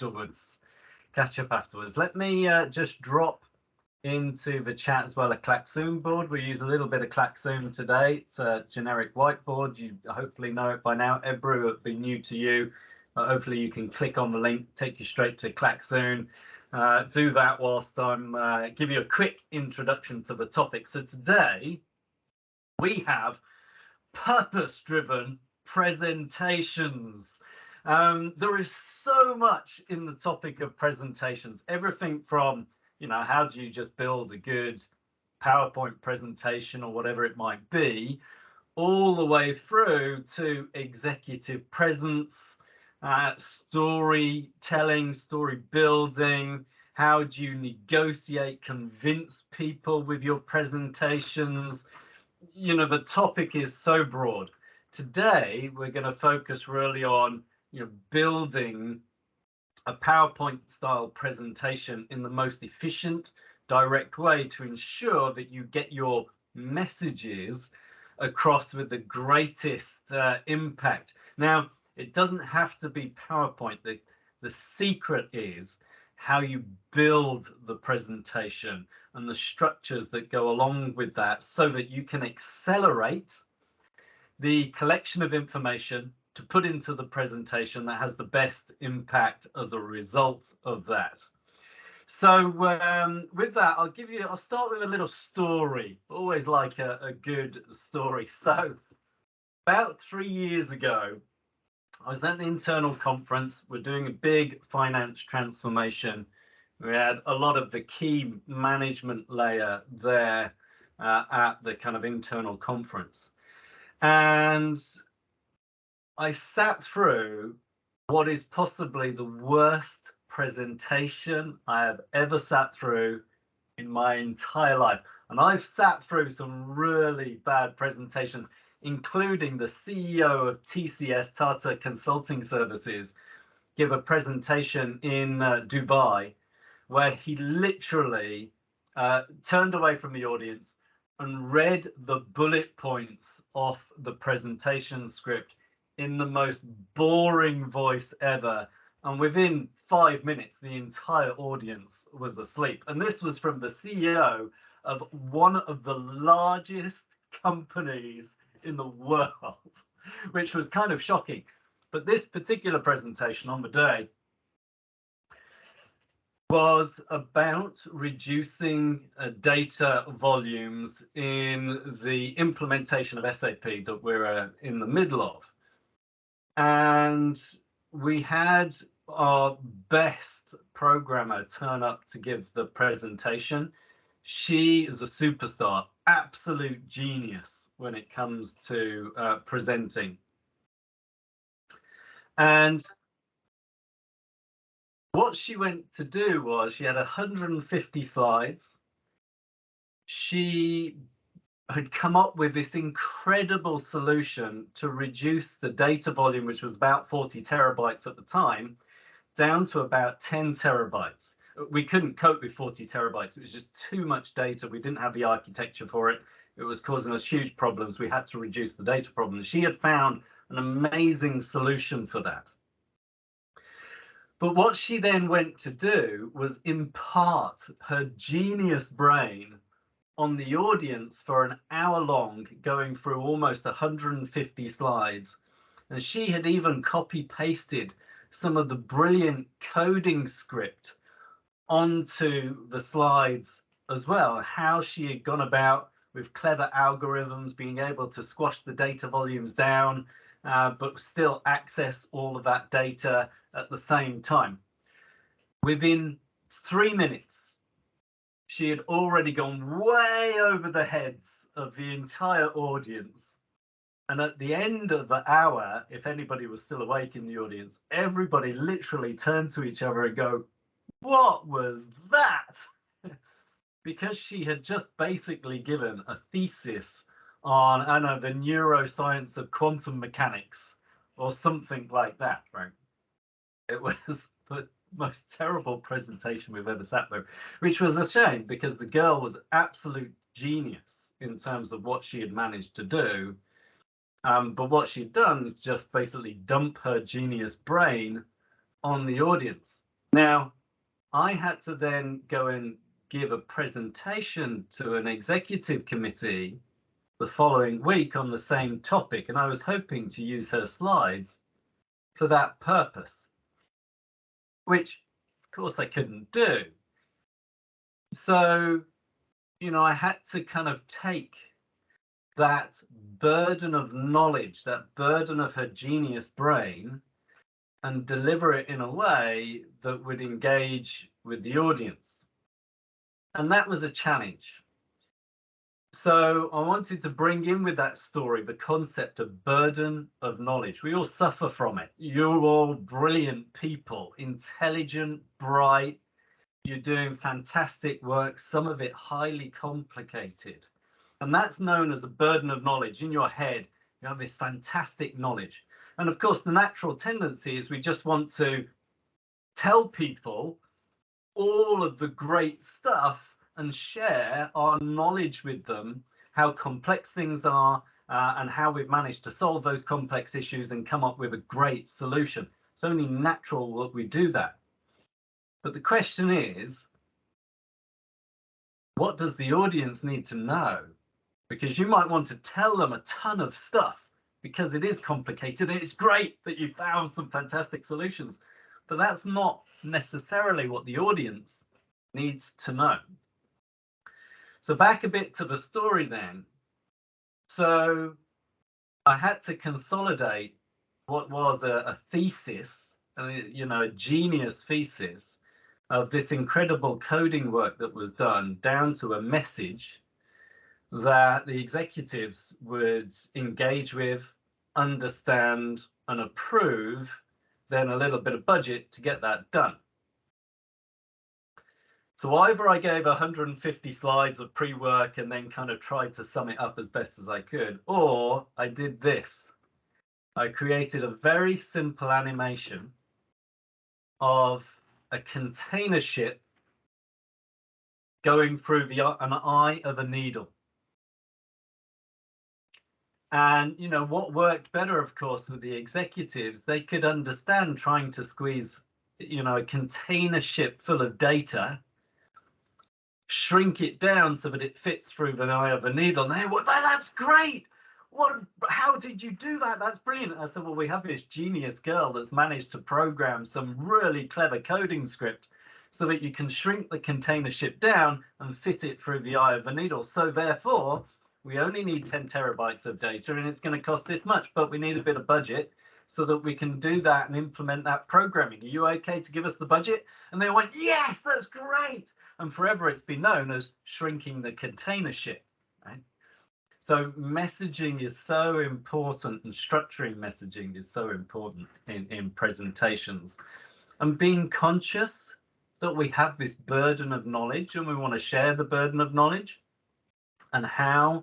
afterwards. Let me just drop into the chat as well a Klaxoon board. We use a little bit of Klaxoon today. It's a generic whiteboard. You hopefully know it by now. Ebru, it'll be new to you. Hopefully you can click on the link, take you straight to Klaxoon. Do that whilst I'm give you a quick introduction to the topic. So today we have purpose-driven presentations. There is so much in the topic of presentations, everything from, you know, how do you just build a good PowerPoint presentation or whatever it might be, all the way through to executive presence, storytelling, story building. How do you negotiate, convince people with your presentations? You know, the topic is so broad. Today, we're going to focus really on, you know, building a PowerPoint style presentation in the most efficient, direct way to ensure that you get your messages across with the greatest impact. Now, it doesn't have to be PowerPoint. The secret is how you build the presentation and the structures that go along with that so that you can accelerate the collection of information to put into the presentation that has the best impact as a result of that. So with that, I'll start with a little story. Always like a good story. So about 3 years ago, I was at an internal conference. We're doing a big finance transformation. We had a lot of the key management layer there at the kind of internal conference. And I sat through what is possibly the worst presentation I have ever sat through in my entire life. And I've sat through some really bad presentations, including the CEO of TCS, Tata Consulting Services, give a presentation in Dubai, where he literally turned away from the audience and read the bullet points off the presentation script in the most boring voice ever. And within 5 minutes, the entire audience was asleep. And this was from the CEO of one of the largest companies in the world, which was kind of shocking. But this particular presentation on the day was about reducing data volumes in the implementation of SAP that we're in the middle of. And we had our best programmer turn up to give the presentation. She is a superstar, absolute genius when it comes to presenting. And what she went to do was she had 150 slides. She had come up with this incredible solution to reduce the data volume, which was about 40 terabytes at the time, down to about 10 terabytes. We couldn't cope with 40 terabytes. It was just too much data. We didn't have the architecture for it. It was causing us huge problems. We had to reduce the data problems. She had found an amazing solution for that. But what she then went to do was impart her genius brain on the audience for an hour long, going through almost 150 slides. And she had even copy pasted some of the brilliant coding script onto the slides as well, how she had gone about with clever algorithms, being able to squash the data volumes down, but still access all of that data at the same time. Within 3 minutes, she had already gone way over the heads of the entire audience. And at the end of the hour, if anybody was still awake in the audience, everybody literally turned to each other and go, "What was that?" Because she had just basically given a thesis on, I don't know, the neuroscience of quantum mechanics or something like that, right? It was the most terrible presentation we've ever sat through, which was a shame because the girl was absolute genius in terms of what she had managed to do. But what she'd done was just basically dump her genius brain on the audience. Now, I had to then go and give a presentation to an executive committee the following week on the same topic, and I was hoping to use her slides for that purpose, which of course I couldn't do. So, I had to kind of take that burden of knowledge, that burden of her genius brain, and deliver it in a way that would engage with the audience. And that was a challenge. So I wanted to bring in with that story the concept of burden of knowledge. We all suffer from it. You're all brilliant people, intelligent, bright. You're doing fantastic work, some of it highly complicated. And that's known as a burden of knowledge. In your head, you have this fantastic knowledge. And of course, the natural tendency is we just want to tell people all of the great stuff and share our knowledge with them, how complex things are, and how we've managed to solve those complex issues and come up with a great solution. It's only natural that we do that. But the question is, what does the audience need to know? Because you might want to tell them a ton of stuff because it is complicated and it's great that you found some fantastic solutions, but that's not necessarily what the audience needs to know. So back a bit to the story then. So I had to consolidate what was a thesis, a genius thesis of this incredible coding work that was done down to a message that the executives would engage with, understand, and approve, then a little bit of budget to get that done. So either I gave 150 slides of pre-work and then kind of tried to sum it up as best as I could, or I did this. I created a very simple animation of a container ship going through an eye of a needle. And what worked better, of course, with the executives, they could understand trying to squeeze a container ship full of data, shrink it down so that it fits through the eye of a needle. And they were, that's great. How did you do that? That's brilliant. I said, well, we have this genius girl that's managed to program some really clever coding script so that you can shrink the container ship down and fit it through the eye of a needle. So therefore, we only need 10 terabytes of data and it's going to cost this much, but we need a bit of budget so that we can do that and implement that programming. Are you okay to give us the budget? And they went, yes, that's great. And forever it's been known as shrinking the container ship, right? So messaging is so important, and structuring messaging is so important in presentations. And being conscious that we have this burden of knowledge and we want to share the burden of knowledge, and how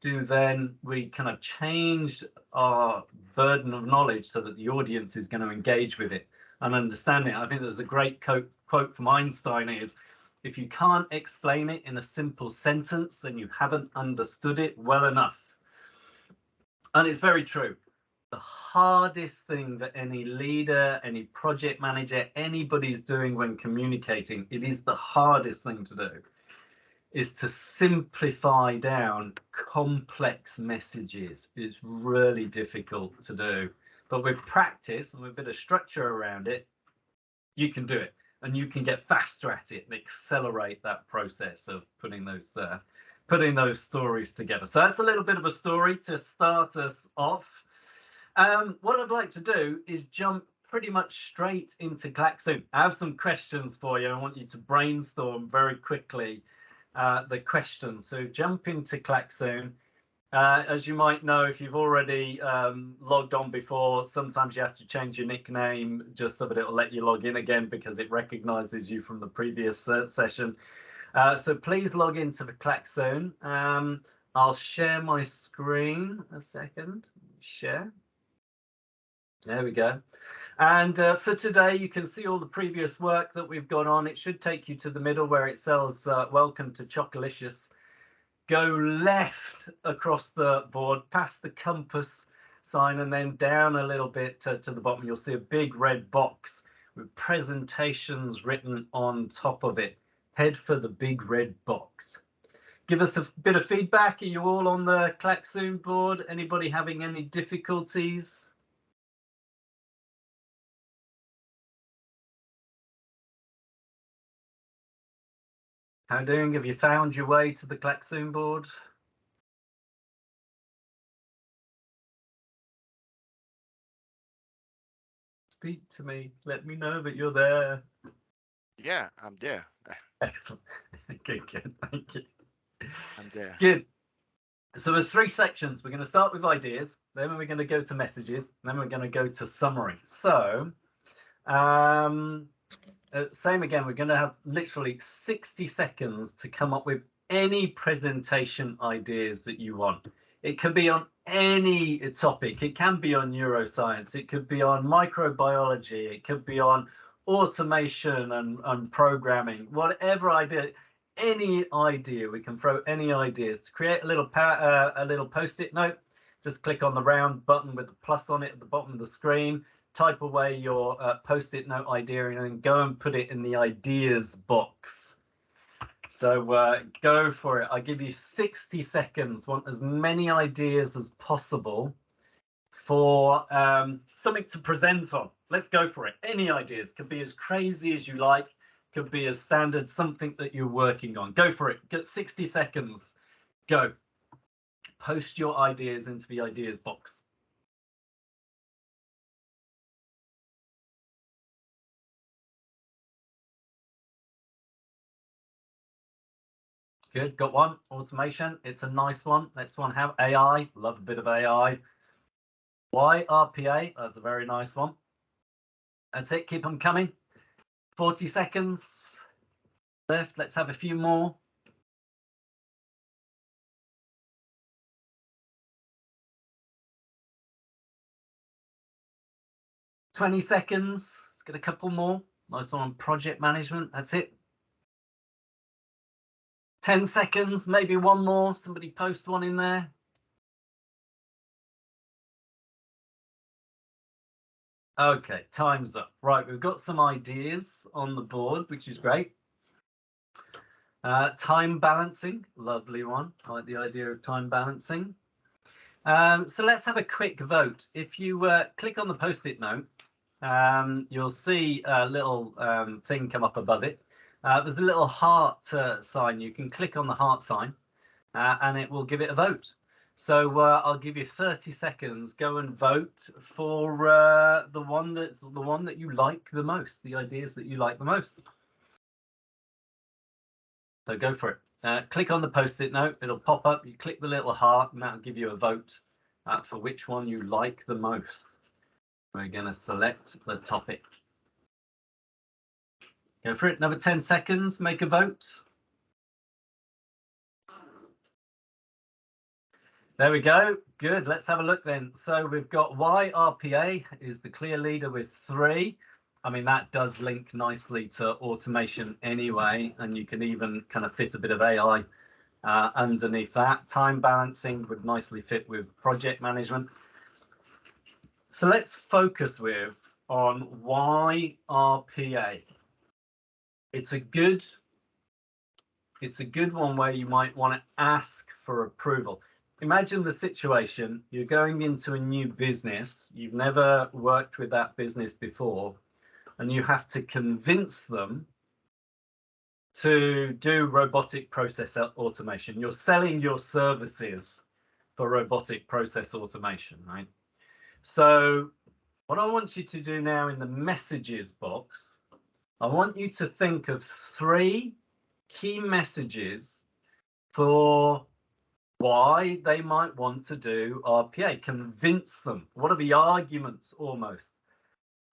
do then we kind of change our burden of knowledge so that the audience is going to engage with it and understand it. I think there's a great quote from Einstein is, if you can't explain it in a simple sentence, then you haven't understood it well enough. And it's very true. The hardest thing that any leader, any project manager, anybody's doing when communicating, it is the hardest thing to do, is to simplify down complex messages. It's really difficult to do. But with practice and with a bit of structure around it, you can do it. And you can get faster at it and accelerate that process of putting those stories together. So that's a little bit of a story to start us off. What I'd like to do is jump pretty much straight into Klaxoon. I have some questions for you. I want you to brainstorm very quickly the questions. So jump into Klaxoon. As you might know, if you've already logged on before, sometimes you have to change your nickname just so that it'll let you log in again because it recognizes you from the previous session. So please log into the Klaxoon. I'll share my screen a second. Share. There we go. And for today, you can see all the previous work that we've got on. It should take you to the middle where it says, welcome to Chocolicious. Go left across the board, past the compass sign, and then down a little bit to the bottom. You'll see a big red box with presentations written on top of it. Head for the big red box. Give us a bit of feedback. Are you all on the Klaxoon board? Anybody having any difficulties? How doing? Have you found your way to the Klaxoon board? Speak to me. Let me know that you're there. Yeah, I'm there. Excellent. Good, good. Thank you. I'm there. Good. So there's 3 sections. We're going to start with ideas, then we're going to go to messages, then we're going to go to summary. So same again, we're going to have literally 60 seconds to come up with any presentation ideas that you want. It could be on any topic. It can be on neuroscience. It could be on microbiology. It could be on automation and programming, whatever idea. Any idea, we can throw any ideas. To create a little post-it note, just click on the round button with the plus on it at the bottom of the screen, type away your post-it note idea, and then go and put it in the ideas box. So go for it. I give you 60 seconds. Want as many ideas as possible for something to present on. Let's go for it. Any ideas. Could be as crazy as you like. Could be as standard, something that you're working on. Go for it. Get 60 seconds. Go. Post your ideas into the ideas box. Good. Got one. Automation. It's a nice one. Next one, have AI. Love a bit of AI. Why RPA? That's a very nice one. That's it. Keep them coming. 40 seconds left. Let's have a few more. Twenty seconds. Let's get a couple more. Nice one on project management. That's it. 10 seconds. Maybe one more. Somebody post one in there. Okay, time's up. Right, we've got some ideas on the board, which is great. Time balancing, lovely one. I like the idea of time balancing. So let's have a quick vote. If you click on the post-it note, you'll see a little thing come up above it. There's a little heart sign. You can click on the heart sign and it will give it a vote. So I'll give you 30 seconds. Go and vote for the one that you like the most, the ideas that you like the most. So go for it. Click on the post-it note. It'll pop up. You click the little heart, and that'll give you a vote for which one you like the most. We're going to select the topic. Go for it. Another 10 seconds. Make a vote. There we go. Good. Let's have a look then. So we've got YRPA is the clear leader with 3. I mean, that does link nicely to automation anyway, and you can even kind of fit a bit of AI underneath that. Time balancing would nicely fit with project management. So let's focus on YRPA. It's a good one where you might want to ask for approval. Imagine the situation, you're going into a new business, you've never worked with that business before, and you have to convince them to do robotic process automation. You're selling your services for robotic process automation, right? So what I want you to do now in the messages box, I want you to think of 3 key messages for why they might want to do RPA. Convince them. What are the arguments almost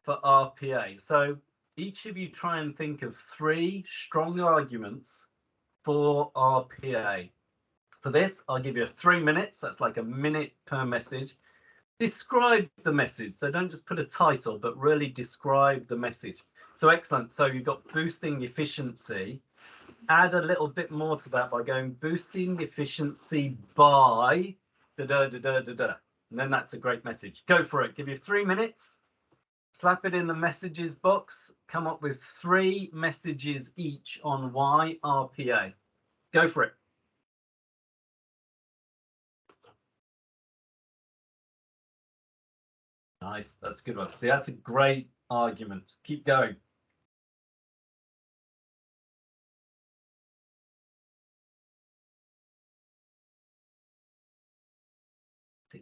for RPA? So each of you try and think of 3 strong arguments for RPA. For this, I'll give you 3 minutes. That's like a minute per message. Describe the message. So don't just put a title, but really describe the message. So excellent. So you've got boosting efficiency. Add a little bit more to that by going boosting efficiency by da da da da da da. And then that's a great message. Go for it. Give you 3 minutes. Slap it in the messages box. Come up with 3 messages each on why RPA. Go for it. Nice, that's a good one. See, that's a great argument. Keep going.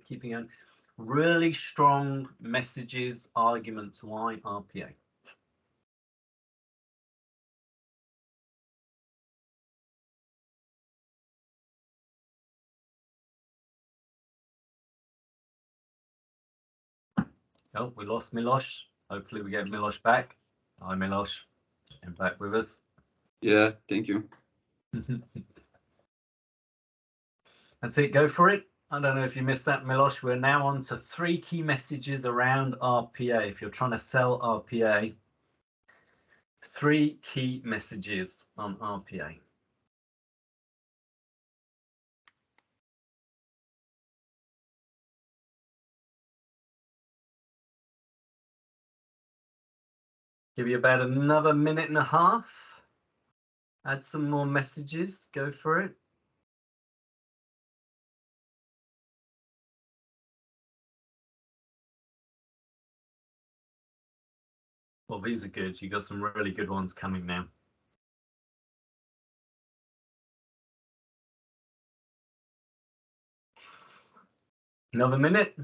Keeping on. Really strong messages, arguments, why RPA. Oh, we lost Milosh. Hopefully we get Milosh back. Hi, Milosh. And back with us. Yeah, thank you. That's it. Go for it. I don't know if you missed that, Milosh. We're now on to 3 key messages around RPA. If you're trying to sell RPA, 3 key messages on RPA. Give you about another minute and a half. Add some more messages. Go for it. Well, these are good. You got some really good ones coming now. Another minute.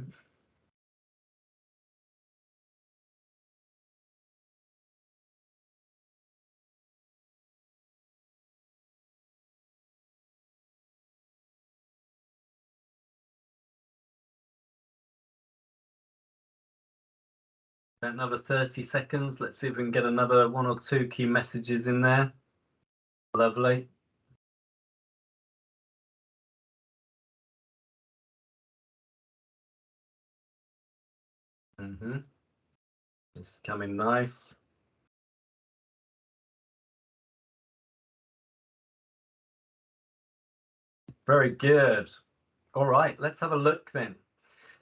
Another 30 seconds. Let's see if we can get another 1 or 2 key messages in there. Lovely. It's coming nice. Very good. All right, let's have a look then.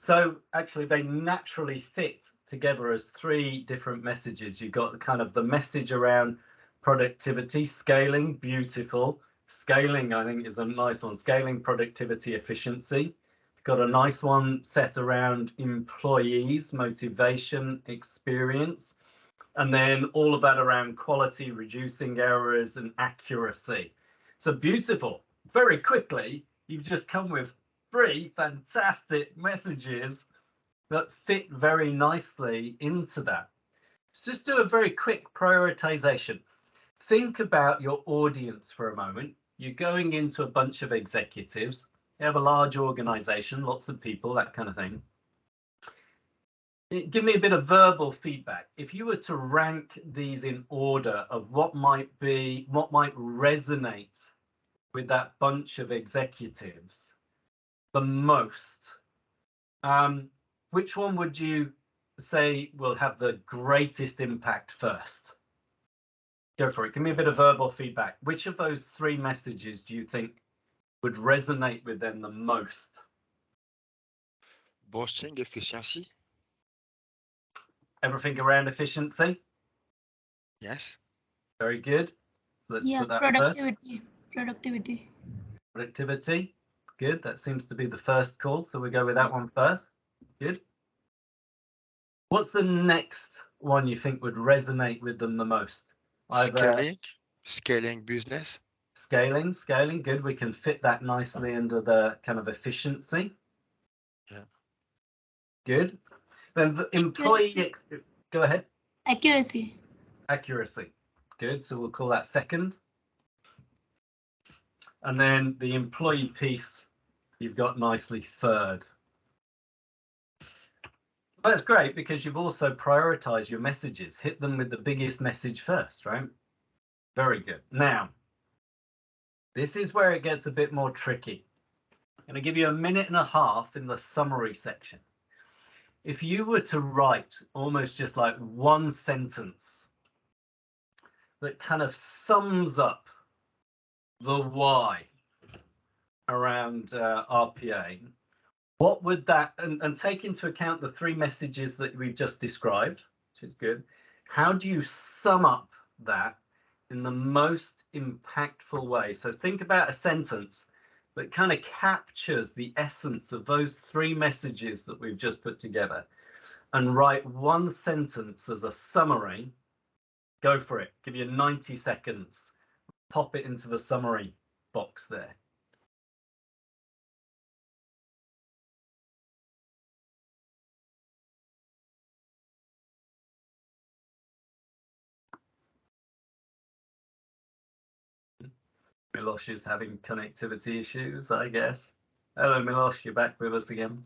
So actually they naturally fit together as 3 different messages. You've got kind of the message around productivity, scaling, beautiful. Scaling, I think, is a nice one. Scaling, productivity, efficiency. You've got a nice one set around employees, motivation, experience. And then all of that around quality, reducing errors and accuracy. So beautiful. Very quickly, you've just come with 3 fantastic messages that fit very nicely into that. Let's just do a very quick prioritization. Think about your audience for a moment. You're going into a bunch of executives. You have a large organization, lots of people, that kind of thing. Give me a bit of verbal feedback. If you were to rank these in order of what might resonate with that bunch of executives the most, which one would you say will have the greatest impact first? Go for it. Give me a bit of verbal feedback. Which of those 3 messages do you think would resonate with them the most? Boosting efficiency. Everything around efficiency? Yes. Very good. Let's put that productivity. first. Productivity. Productivity. Good. That seems to be the first call. So we go with that one first. Good. What's the next one you think would resonate with them the most? Scaling business. Scaling. Good. We can fit that nicely under the kind of efficiency. Yeah. Good. Then the employee. Go ahead. Accuracy. Good. So we'll call that second. And then the employee piece, you've got nicely third. That's great because you've also prioritized your messages. Hit them with the biggest message first, right? Very good. Now, this is where it gets a bit more tricky. I'm going to give you a minute and a half in the summary section. If you were to write almost just like one sentence that kind of sums up the why around RPA, what would that, and take into account the 3 messages that we've just described, which is good. How do you sum up that in the most impactful way? So think about a sentence that kind of captures the essence of those 3 messages that we've just put together, and write one sentence as a summary. Go for it. Give you 90 seconds. Pop it into the summary box there. Milosh is having connectivity issues, I guess. Hello, Milosh, you're back with us again.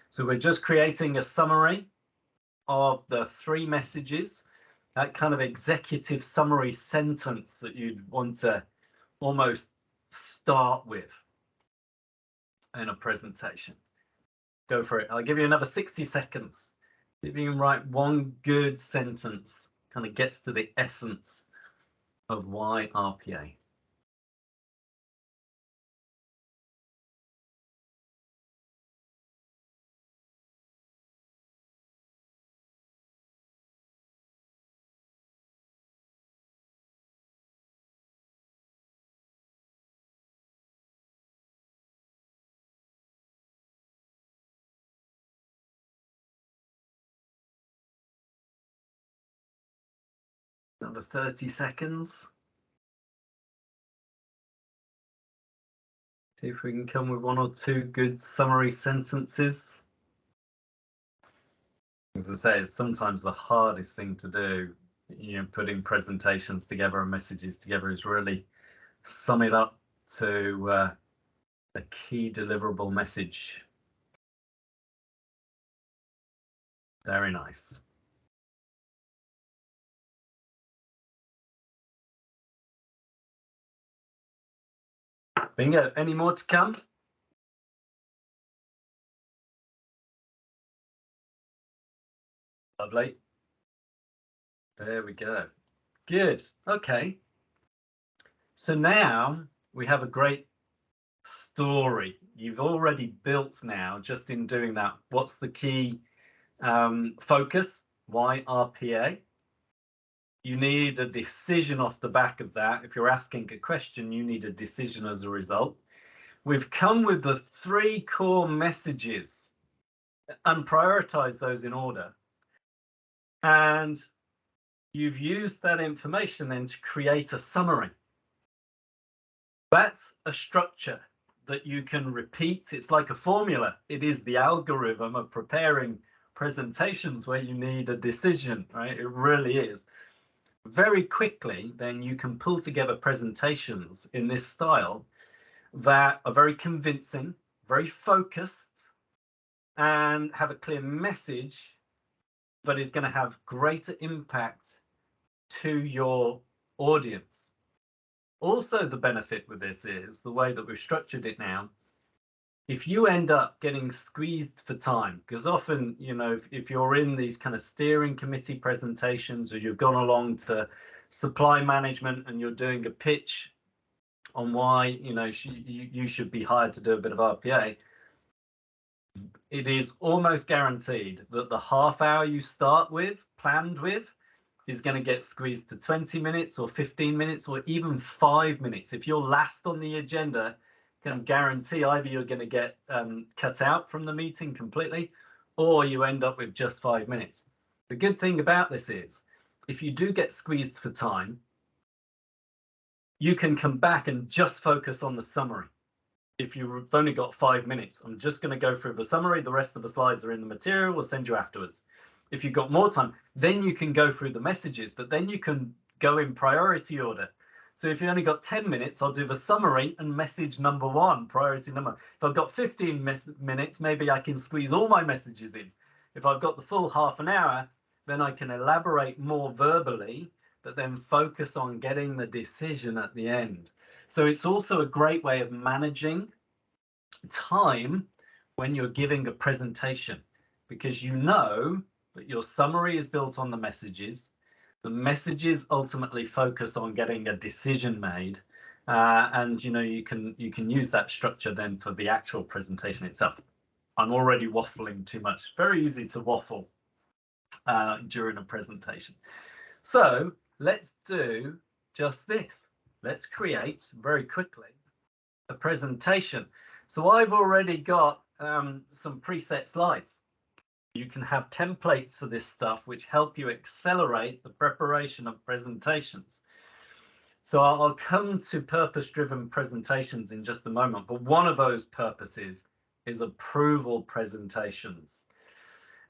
So we're just creating a summary of the 3 messages, that kind of executive summary sentence that you'd want to almost start with in a presentation. Go for it. I'll give you another 60 seconds. If you can write one good sentence, kind of gets to the essence of why RPA. Another 30 seconds. See if we can come with 1 or 2 good summary sentences. As I say, it's sometimes the hardest thing to do, putting presentations together and messages together, is really sum it up to a key deliverable message. Very nice. Bingo. Any more to come? Lovely. There we go. Good. Okay. So now we have a great story. You've already built now, just in doing that, what's the key focus? Why RPA? You need a decision off the back of that. If you're asking a question, you need a decision as a result. We've come with the 3 core messages and prioritize those in order. And you've used that information then to create a summary. That's a structure that you can repeat. It's like a formula. It is the algorithm of preparing presentations where you need a decision, right? It really is. Very quickly, then you can pull together presentations in this style that are very convincing, very focused, and have a clear message that is going to have greater impact to your audience. Also, the benefit with this is the way that we've structured it now. If you end up getting squeezed for time, because often, if you're in these kind of steering committee presentations, or you've gone along to supply management and you're doing a pitch on why you should be hired to do a bit of RPA, it is almost guaranteed that the half hour you planned with, is going to get squeezed to 20 minutes or 15 minutes or even 5 minutes. If you're last on the agenda, can guarantee either you're going to get cut out from the meeting completely, or you end up with just 5 minutes. The good thing about this is, if you do get squeezed for time, you can come back and just focus on the summary. If you've only got 5 minutes, I'm just going to go through the summary. The rest of the slides are in the material. We'll send you afterwards. If you've got more time, then you can go through the messages, but then you can go in priority order. So if you only got 10 minutes, I'll do the summary and message number 1, priority number. If I've got 15 minutes, maybe I can squeeze all my messages in. If I've got the full half an hour, then I can elaborate more verbally, but then focus on getting the decision at the end. So it's also a great way of managing time when you're giving a presentation, because you know that your summary is built on the messages. The messages ultimately focus on getting a decision made, and you can use that structure then for the actual presentation itself. I'm already waffling too much. Very easy to waffle. during a presentation. So let's do just this. Let's create very quickly a presentation. So I've already got some preset slides. You can have templates for this stuff which help you accelerate the preparation of presentations. So I'll come to purpose-driven presentations in just a moment, but one of those purposes is approval presentations.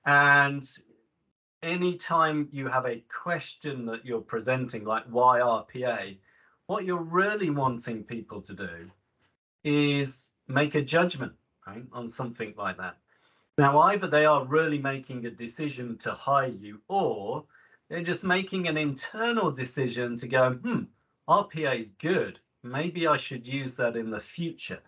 And anytime you have a question that you're presenting, like why RPA, what you're really wanting people to do is make a judgment, right, on something like that. Now, either they are really making a decision to hire you, or they're just making an internal decision to go, RPA is good. Maybe I should use that in the future.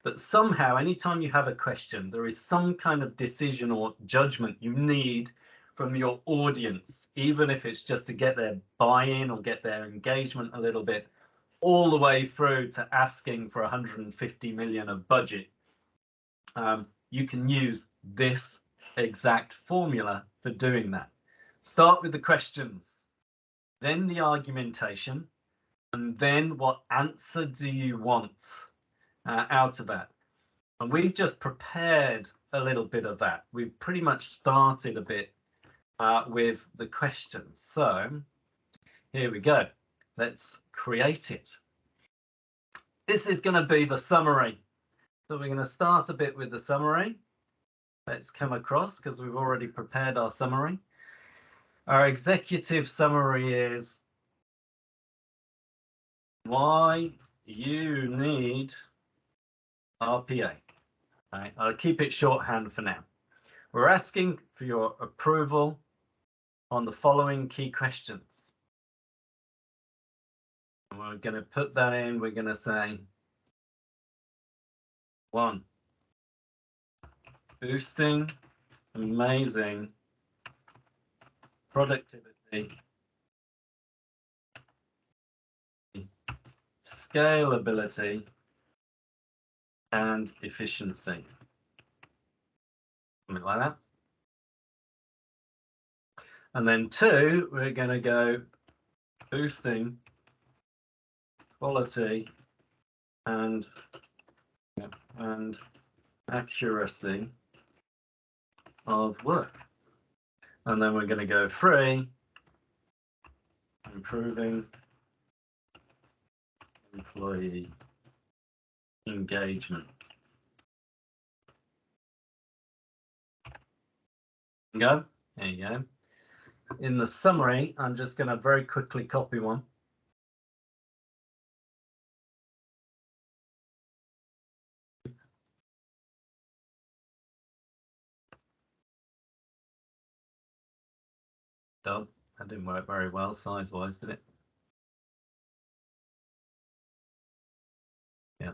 But somehow, anytime you have a question, there is some kind of decision or judgment you need from your audience, even if it's just to get their buy-in or get their engagement a little bit, all the way through to asking for 150 million of budget. You can use this exact formula for doing that. Start with the questions, then the argumentation, and then what answer do you want out of that? And we've just prepared a little bit of that. We've pretty much started a bit with the questions. So here we go. Let's create it. This is going to be the summary. So we're going to start a bit with the summary. Let's come across because we've already prepared our summary. Our executive summary is why you need RPA. Right, I'll keep it shorthand for now. We're asking for your approval on the following key questions. And we're going to put that in. We're going to say 1, boosting amazing productivity, scalability, and efficiency. Something like that. And then 2, we're going to go boosting quality and accuracy of work. And then we're going to go 3, improving employee engagement. There you go. In the summary, I'm just going to very quickly copy one. Done. That didn't work very well size-wise, did it? Yeah.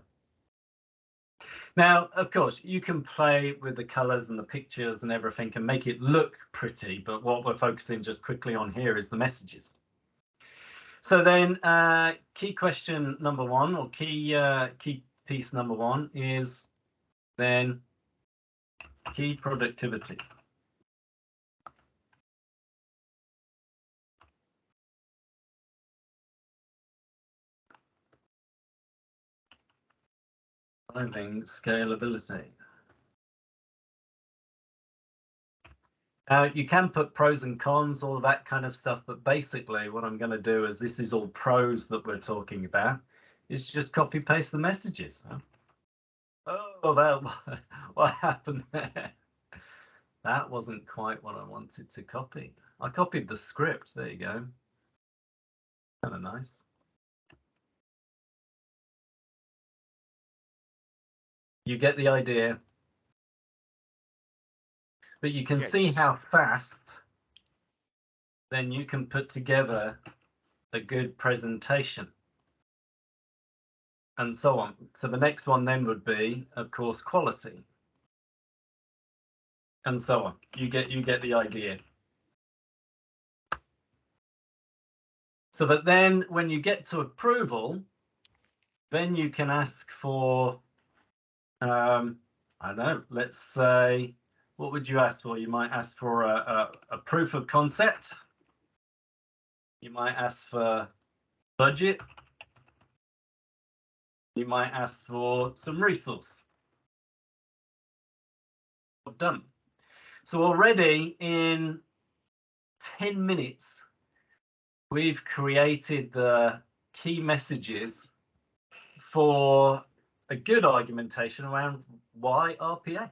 Now, of course, you can play with the colors and the pictures and everything and make it look pretty, but what we're focusing just quickly on here is the messages. So then key question number 1, or key piece number 1 is then key productivity. Driving scalability. You can put pros and cons, all of that kind of stuff, but basically what I'm going to do is, this is all pros that we're talking about, is just copy paste the messages. Oh, that, what happened there? That wasn't quite what I wanted to copy. I copied the script. There you go. Kind of nice. You get the idea. But you can see how fast then you can put together a good presentation and so on. So the next one then would be, of course, quality and so on. You get the idea. So that then when you get to approval, then you can ask for, I don't know, let's say What would you ask for? You might ask for a proof of concept. You might ask for budget. You might ask for some resource. Done. So already in 10 minutes, we've created the key messages for a good argumentation around why RPA.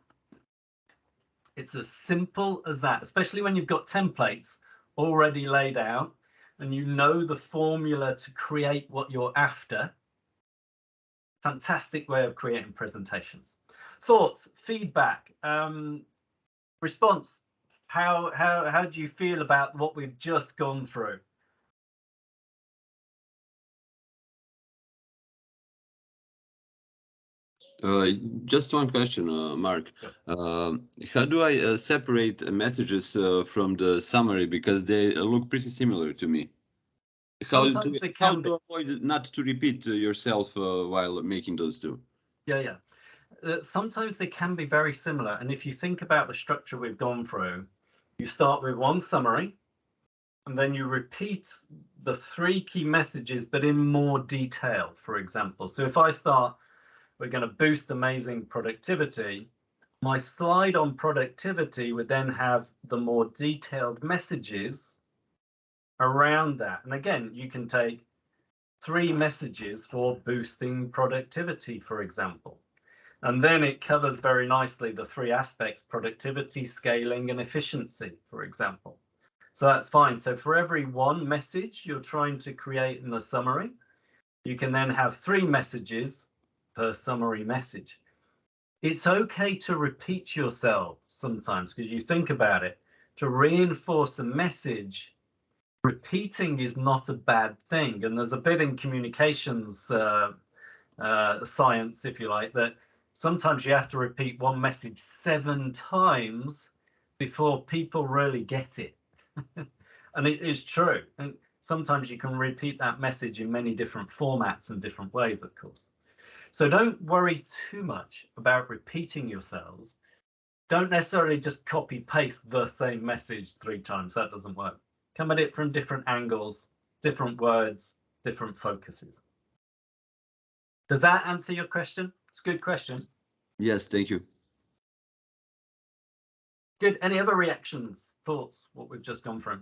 It's as simple as that, especially when you've got templates already laid out and you know the formula to create what you're after. Fantastic way of creating presentations. Thoughts, feedback, response. How do you feel about what we've just gone through? Just one question, Mark. How do I separate messages from the summary, because they look pretty similar to me? Sometimes they How can to be. avoid not to repeat yourself while making those two? Yeah. Sometimes they can be very similar. And if you think about the structure we've gone through, you start with one summary, and then you repeat the 3 key messages, but in more detail, for example. So if I start, we're going to boost amazing productivity, my slide on productivity would then have the more detailed messages around that. And again, you can take 3 messages for boosting productivity, for example. And then it covers very nicely the 3 aspects: productivity, scaling, and efficiency, for example. So that's fine. So for every 1 message you're trying to create in the summary, you can then have 3 messages per summary message. It's okay to repeat yourself sometimes, because you think about it. To reinforce a message, repeating is not a bad thing. And there's a bit in communications science, if you like, that sometimes you have to repeat one message 7 times before people really get it. And it is true. And sometimes you can repeat that message in many different formats and different ways, of course. So don't worry too much about repeating yourselves. Don't necessarily just copy paste the same message 3 times. That doesn't work. Come at it from different angles, different words, different focuses. Does that answer your question? It's a good question. Yes, thank you. Good. Any other reactions, thoughts, what we've just gone through?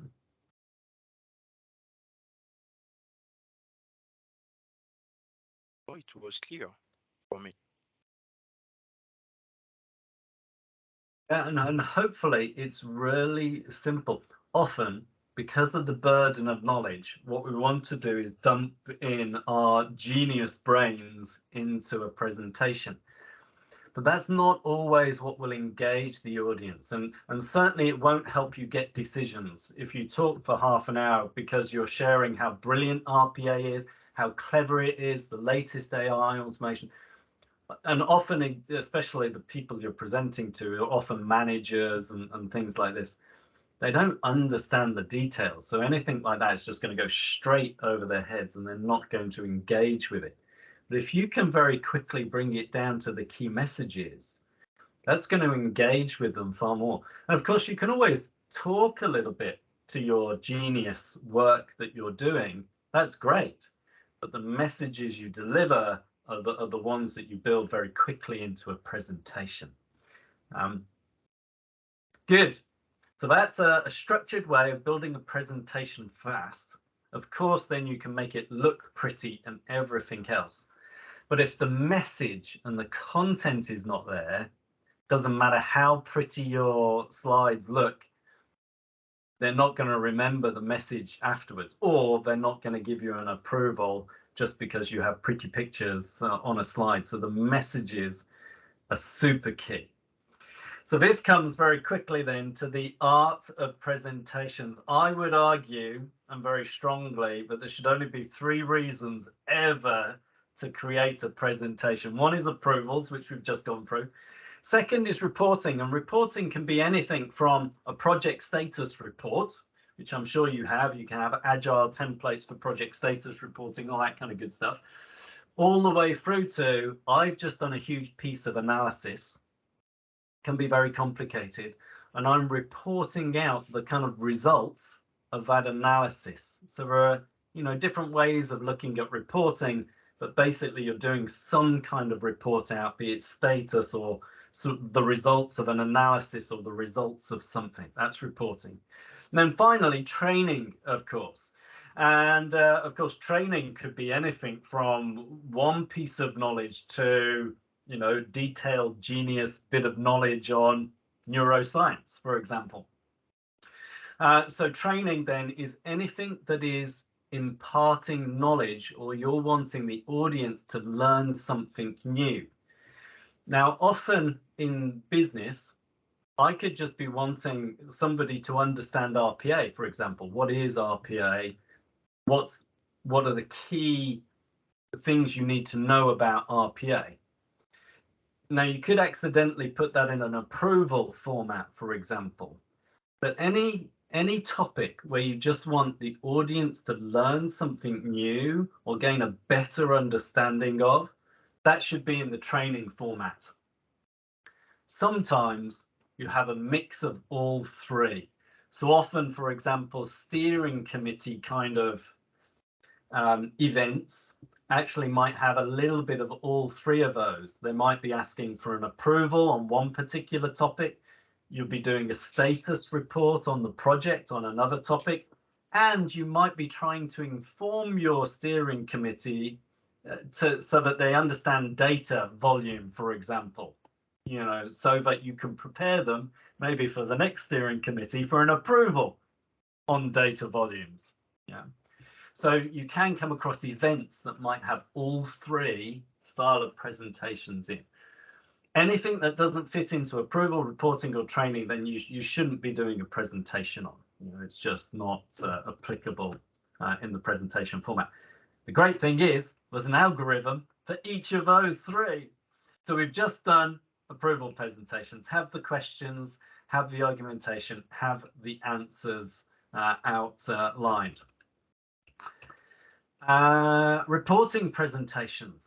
Oh, it was clear for me. And hopefully it's really simple. Often, because of the burden of knowledge, what we want to do is dump in our genius brains into a presentation. But that's not always what will engage the audience. And certainly it won't help you get decisions if you talk for half an hour because you're sharing how brilliant RPA is, how clever it is, the latest AI automation. And often, especially the people you're presenting to, are often managers and things like this. They don't understand the details. So anything like that is just going to go straight over their heads and they're not going to engage with it. But if you can very quickly bring it down to the key messages, that's going to engage with them far more. And of course, you can always talk a little bit to your genius work that you're doing. That's great. But the messages you deliver are the ones that you build very quickly into a presentation. Good. So that's a structured way of building a presentation fast. Of course, then you can make it look pretty and everything else. But if the message and the content is not there, doesn't matter how pretty your slides look, they're not going to remember the message afterwards, or they're not going to give you an approval just because you have pretty pictures on a slide. So the messages are super key. So this comes very quickly then to the art of presentations. I would argue, and very strongly, that there should only be 3 reasons ever to create a presentation. One is approvals, which we've just gone through. Second is reporting, and reporting can be anything from a project status report, which I'm sure you have. You can have agile templates for project status reporting, all that kind of good stuff, all the way through to I've just done a huge piece of analysis can be very complicated, and I'm reporting out the kind of results of that analysis. So there are, you know, different ways of looking at reporting, but basically you're doing some kind of report out, be it status or sort of the results of an analysis or the results of something. That's reporting. And then finally, training, of course. And of course, training could be anything from one piece of knowledge to, you know, detailed genius bit of knowledge on neuroscience, for example. So training then is anything that is imparting knowledge, or you're wanting the audience to learn something new. Now, often in business, I could just be wanting somebody to understand RPA, for example. What is RPA? What are the key things you need to know about RPA? Now, you could accidentally put that in an approval format, for example. But any topic where you just want the audience to learn something new or gain a better understanding of, that should be in the training format. Sometimes you have a mix of all three. So often, for example, steering committee kind of events actually might have a little bit of all three of those. They might be asking for an approval on one particular topic. You'll be doing a status report on the project on another topic, and you might be trying to inform your steering committee so that they understand data volume, for example, you know, so that you can prepare them maybe for the next steering committee for an approval on data volumes. Yeah. So you can come across events that might have all three style of presentations in. Anything that doesn't fit into approval, reporting, or training, then you shouldn't be doing a presentation on. You know, it's just not applicable in the presentation format. The great thing is there's an algorithm for each of those three. So we've just done approval presentations, have the questions, have the argumentation, have the answers outlined. Reporting presentations.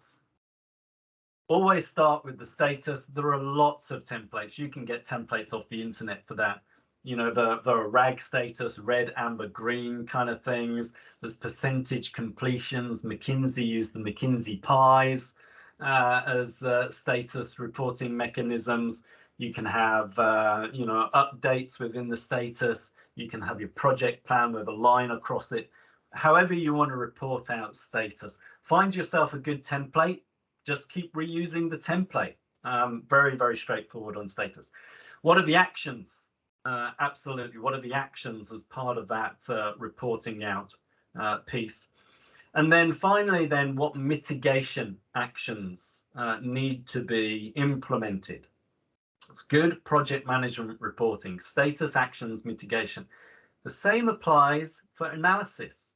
Always start with the status. There are lots of templates. You can get templates off the internet for that. You know, there are RAG status, red, amber, green kind of things. There's percentage completions. McKinsey used the McKinsey pies as status reporting mechanisms. You can have, you know, updates within the status. You can have your project plan with a line across it. However you want to report out status. Find yourself a good template. Just keep reusing the template. Very, very straightforward on status. What are the actions? Absolutely. What are the actions as part of that reporting out piece? And then finally, then what mitigation actions need to be implemented? It's good project management reporting, status, actions, mitigation. The same applies for analysis.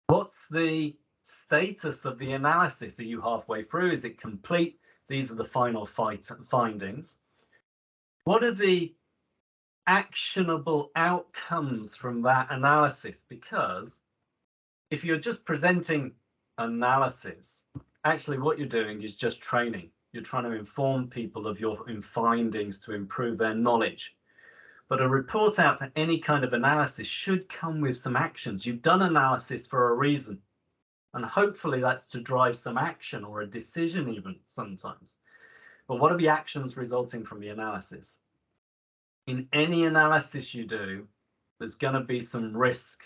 What's the status of the analysis? Are you halfway through? Is it complete? These are the final findings. What are the actionable outcomes from that analysis? Because if you're just presenting analysis, actually what you're doing is just training. You're trying to inform people of your findings to improve their knowledge. But a report out for any kind of analysis should come with some actions. You've done analysis for a reason. And hopefully that's to drive some action or a decision even sometimes. But what are the actions resulting from the analysis? In any analysis you do, there's going to be some risk.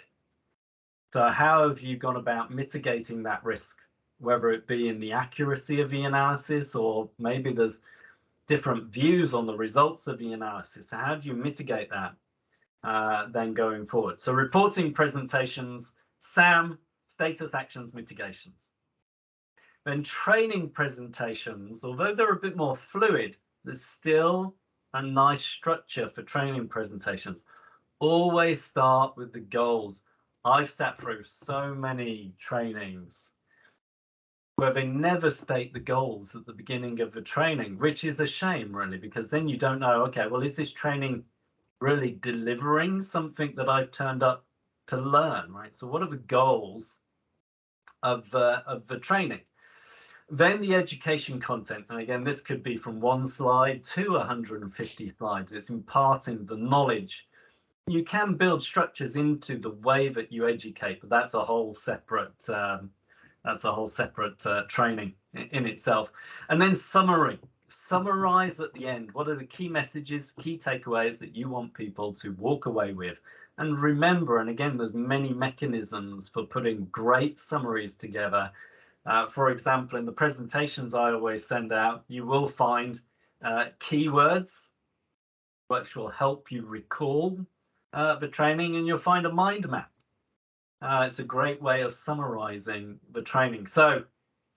So how have you gone about mitigating that risk, whether it be in the accuracy of the analysis, or maybe there's different views on the results of the analysis. So how do you mitigate that then going forward? So reporting presentations, SAM, status, actions, mitigations. Then training presentations, although they're a bit more fluid, there's still a nice structure for training presentations. Always start with the goals. I've sat through so many trainings where they never state the goals at the beginning of the training, which is a shame, really, because then you don't know, okay, well, is this training really delivering something that I've turned up to learn, right? So what are the goals of the training? Then the education content, and again, this could be from 1 slide to 150 slides. It's imparting the knowledge. You can build structures into the way that you educate, but that's a whole separate training in itself. And then summary. Summarize at the end. What are the key messages, key takeaways that you want people to walk away with? And remember, and again, there's many mechanisms for putting great summaries together. For example, in the presentations I always send out, you will find keywords which will help you recall the training, and you'll find a mind map. It's a great way of summarizing the training. So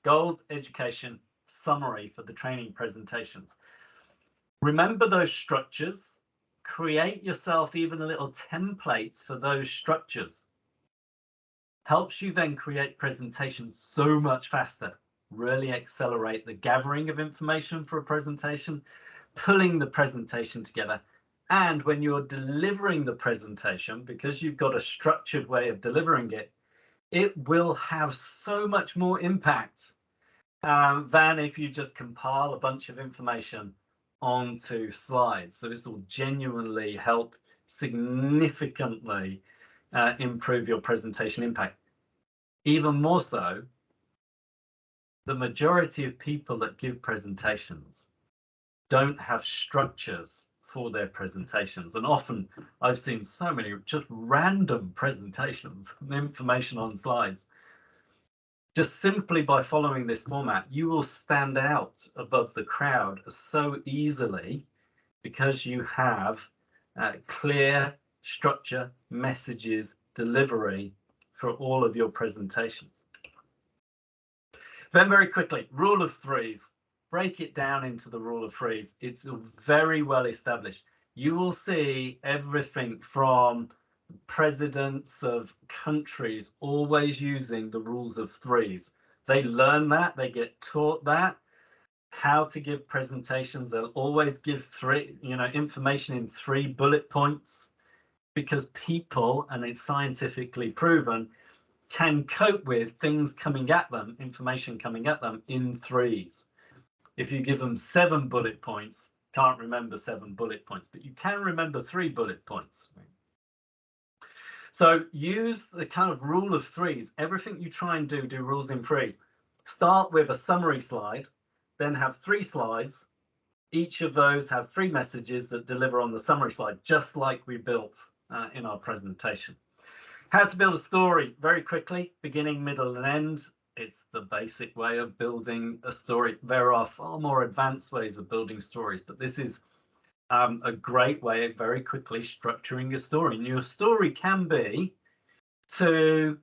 goals, education, summary for the training presentations. Remember those structures. Create yourself even a little templates for those structures. Helps you then create presentations so much faster. Really accelerate the gathering of information for a presentation, pulling the presentation together. And when you're delivering the presentation, because you've got a structured way of delivering it, it will have so much more impact than if you just compile a bunch of information onto slides. So this will genuinely help significantly improve your presentation impact. Even more so, the majority of people that give presentations don't have structures for their presentations. And often I've seen so many just random presentations and information on slides. Just simply by following this format, you will stand out above the crowd so easily because you have clear structure, messages, delivery for all of your presentations. Then very quickly, rule of threes. Break it down into the rule of threes. It's very well established. You will see everything from presidents of countries always using the rules of threes. They learn that, they get taught that, how to give presentations. They'll always give information in 3 bullet points, because people, and it's scientifically proven, can cope with things coming at them, information coming at them in threes. If you give them 7 bullet points, can't remember 7 bullet points, but you can remember 3 bullet points. So use the kind of rule of threes. Everything you try and do rules in threes. Start with a summary slide, then have 3 slides. Each of those have 3 messages that deliver on the summary slide, just like we built in our presentation. How to build a story very quickly, beginning, middle, and end. It's the basic way of building a story. There are far more advanced ways of building stories, but this is a great way of very quickly structuring your story. And your story can be to,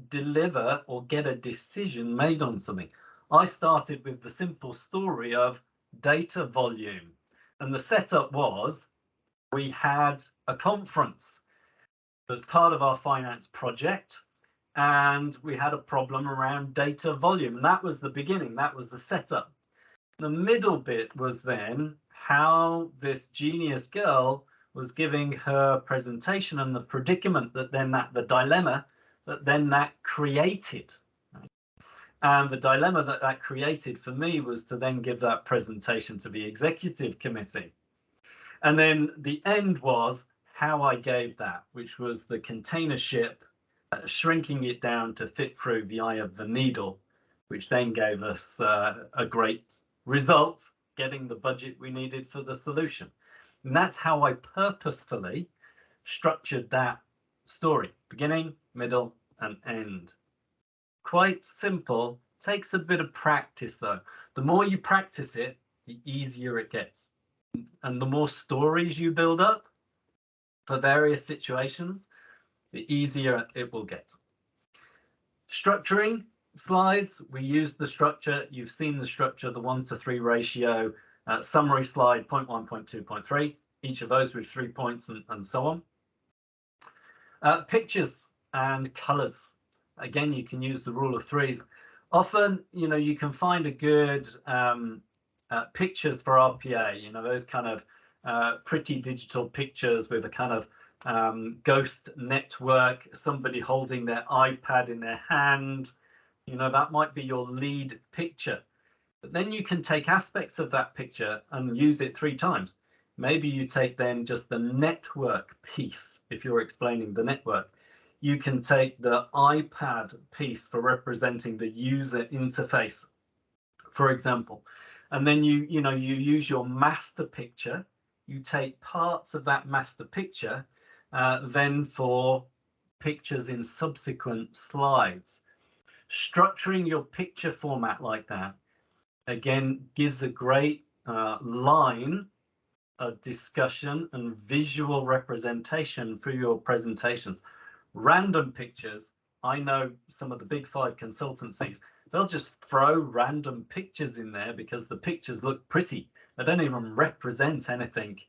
deliver or get a decision made on something. I started with the simple story of data volume. And the setup was, we had a conference as part of our finance project, and we had a problem around data volume. And that was the beginning, that was the setup. The middle bit was then how this genius girl was giving her presentation and the predicament that then the dilemma that then that created. And the dilemma that created for me was to then give that presentation to the executive committee. And then the end was how I gave that, which was the container ship, shrinking it down to fit through the eye of the needle, which then gave us a great result, getting the budget we needed for the solution. And that's how I purposefully structured that story, beginning, middle, and end. Quite simple, takes a bit of practice though. The more you practice it, the easier it gets. And the more stories you build up for various situations, the easier it will get. Structuring slides, we use the structure. You've seen the structure, the 1:3 ratio, summary slide, point 1, point 2, point 3, each of those with 3 points and so on. Pictures and colors. Again, you can use the rule of threes. Often, you can find a good pictures for RPA, those kind of pretty digital pictures with a kind of ghost network, somebody holding their iPad in their hand, You know, that might be your lead picture. But then you can take aspects of that picture and use it 3 times. Maybe you take then just the network piece, if you're explaining the network. You can take the iPad piece for representing the user interface, for example. And then you use your master picture. You take parts of that master picture then for pictures in subsequent slides. Structuring your picture format like that, again, gives a great line of discussion and visual representation for your presentations. Random pictures, I know some of the big 5 consultancies, they'll just throw random pictures in there because the pictures look pretty. They don't even represent anything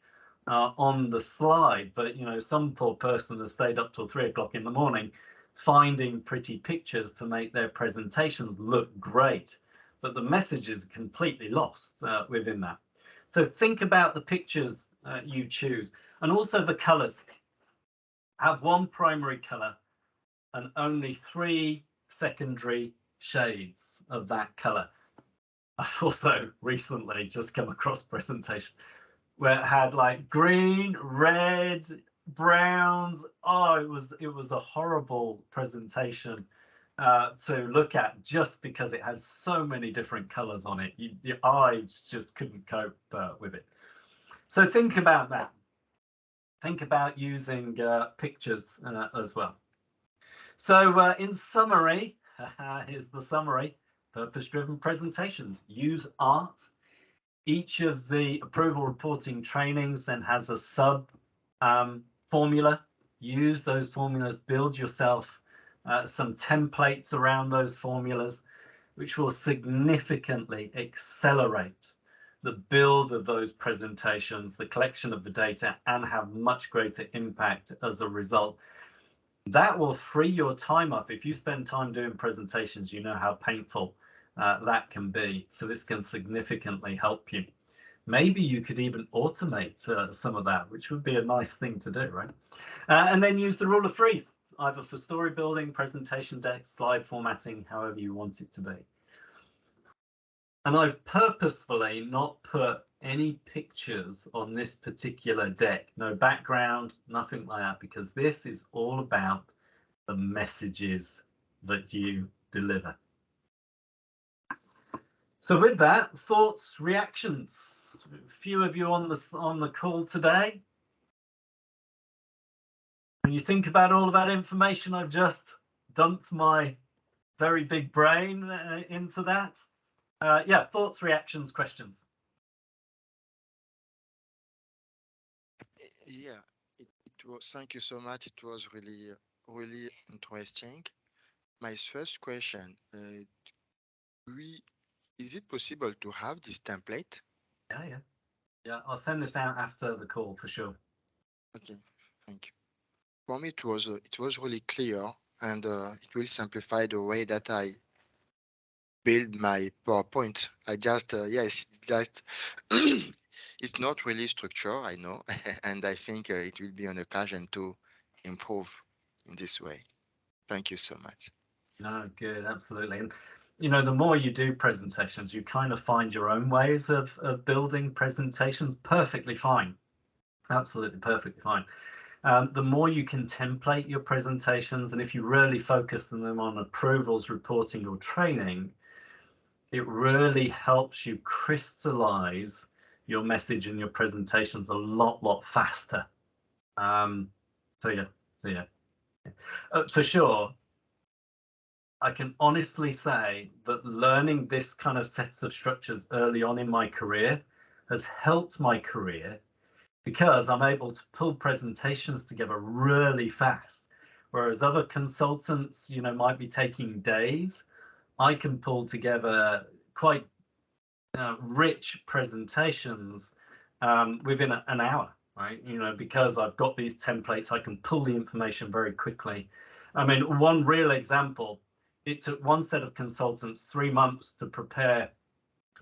on the slide, but you know, some poor person has stayed up till 3 o'clock in the morning finding pretty pictures to make their presentations look great, but the message is completely lost within that. So think about the pictures you choose, and also the colors. Have 1 primary color and only 3 secondary shades of that color. I've also recently just come across presentation where it had like green, red, browns. Oh, it was a horrible presentation to look at just because it has so many different colors on it. Your eyes just couldn't cope with it. So think about that. Think about using pictures as well. So in summary, here's the summary: purpose-driven presentations. Use art. Each of the approval reporting trainings then has a sub formula. Use those formulas, build yourself some templates around those formulas, which will significantly accelerate the build of those presentations, the collection of the data, and have much greater impact as a result. That will free your time up. If you spend time doing presentations, you know how painful that can be. So this can significantly help you. Maybe you could even automate some of that, which would be a nice thing to do, right? And then use the rule of threes, either for story building, presentation deck, slide formatting, however you want it to be. And I've purposefully not put any pictures on this particular deck, no background, nothing like that, because this is all about the messages that you deliver. So with that, thoughts, reactions. A few of you on the call today. When you think about all of that information I've just dumped my very big brain into that. Yeah, thoughts, reactions, questions. Yeah, it was. Thank you so much. It was really interesting. My first question: is it possible to have this template? Yeah. I'll send this out after the call for sure. Okay, thank you. For me, it was really clear, and it will simplify the way that I build my PowerPoint. I just yes, just it's not really structure, I know, and I think it will be an occasion to improve in this way. Thank you so much. No, good, absolutely. And you know, the more you do presentations, you kind of find your own ways of building presentations. Perfectly fine, absolutely perfectly fine. The more you can template your presentations, and if you really focus them on approvals, reporting, or training, it really helps you crystallize your message and your presentations a lot faster. So yeah, for sure. I can honestly say that learning this kind of sets of structures early on in my career has helped my career, because I'm able to pull presentations together really fast. Whereas other consultants, you know, might be taking days, I can pull together quite rich presentations within an hour, right? You know, because I've got these templates, I can pull the information very quickly. I mean, one real example, it took one set of consultants 3 months to prepare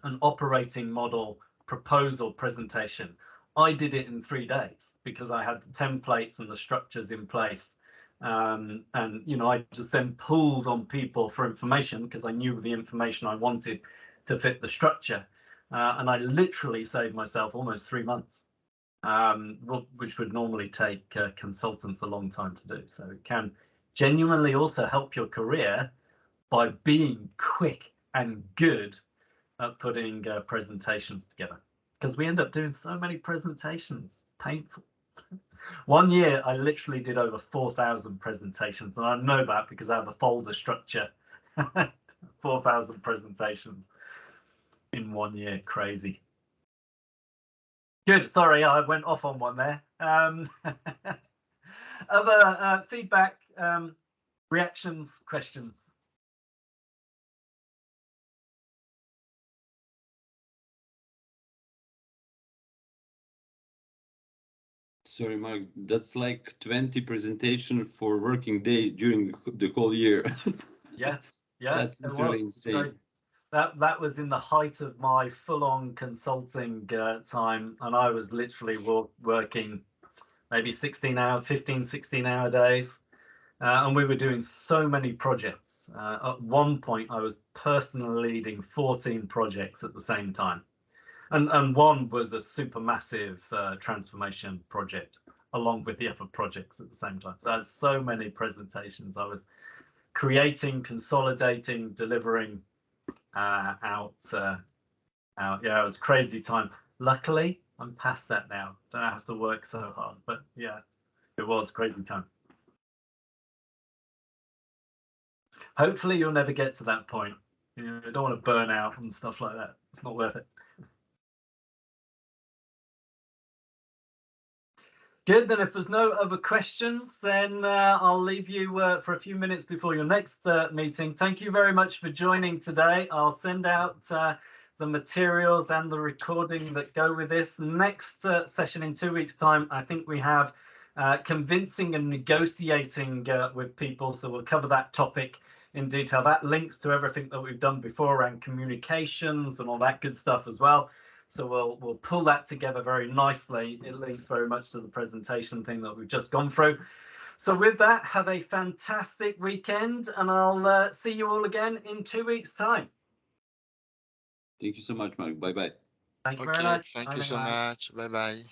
an operating model proposal presentation. I did it in 3 days because I had the templates and the structures in place And I just then pulled on people for information because I knew the information I wanted to fit the structure, and I literally saved myself almost 3 months, which would normally take consultants a long time to do. So it can genuinely also help your career by being quick and good at putting presentations together, because we end up doing so many presentations. It's painful. One year I literally did over 4,000 presentations, and I know that because I have a folder structure. 4,000 presentations in 1 year. Crazy. Good. Sorry, I went off on one there. Other feedback, reactions, questions? Sorry, Mark, that's like 20 presentation for working day during the whole year. Yeah, That's literally insane. That was in the height of my full-on consulting time, and I was literally working maybe 16-hour, 15, 16-hour days, and we were doing so many projects. At one point, I was personally leading 14 projects at the same time. And one was a supermassive transformation project along with the other projects at the same time. So I had so many presentations. I was creating, consolidating, delivering out. Yeah, it was a crazy time. Luckily, I'm past that now. Don't have to work so hard. But yeah, it was a crazy time. Hopefully, you'll never get to that point. You don't want to burn out and stuff like that. It's not worth it. Good, then if there's no other questions, then I'll leave you for a few minutes before your next meeting. Thank you very much for joining today. I'll send out the materials and the recording that go with this. Next session in 2 weeks' time, I think we have convincing and negotiating with people. So we'll cover that topic in detail. That links to everything that we've done before around communications and all that good stuff as well. So we'll pull that together very nicely. It links very much to the presentation thing that we've just gone through. So with that, have a fantastic weekend, and I'll see you all again in 2 weeks' time. Thank you so much, Mark. Bye-bye. Thank you very much. Thank Bye you so now. much. Bye bye.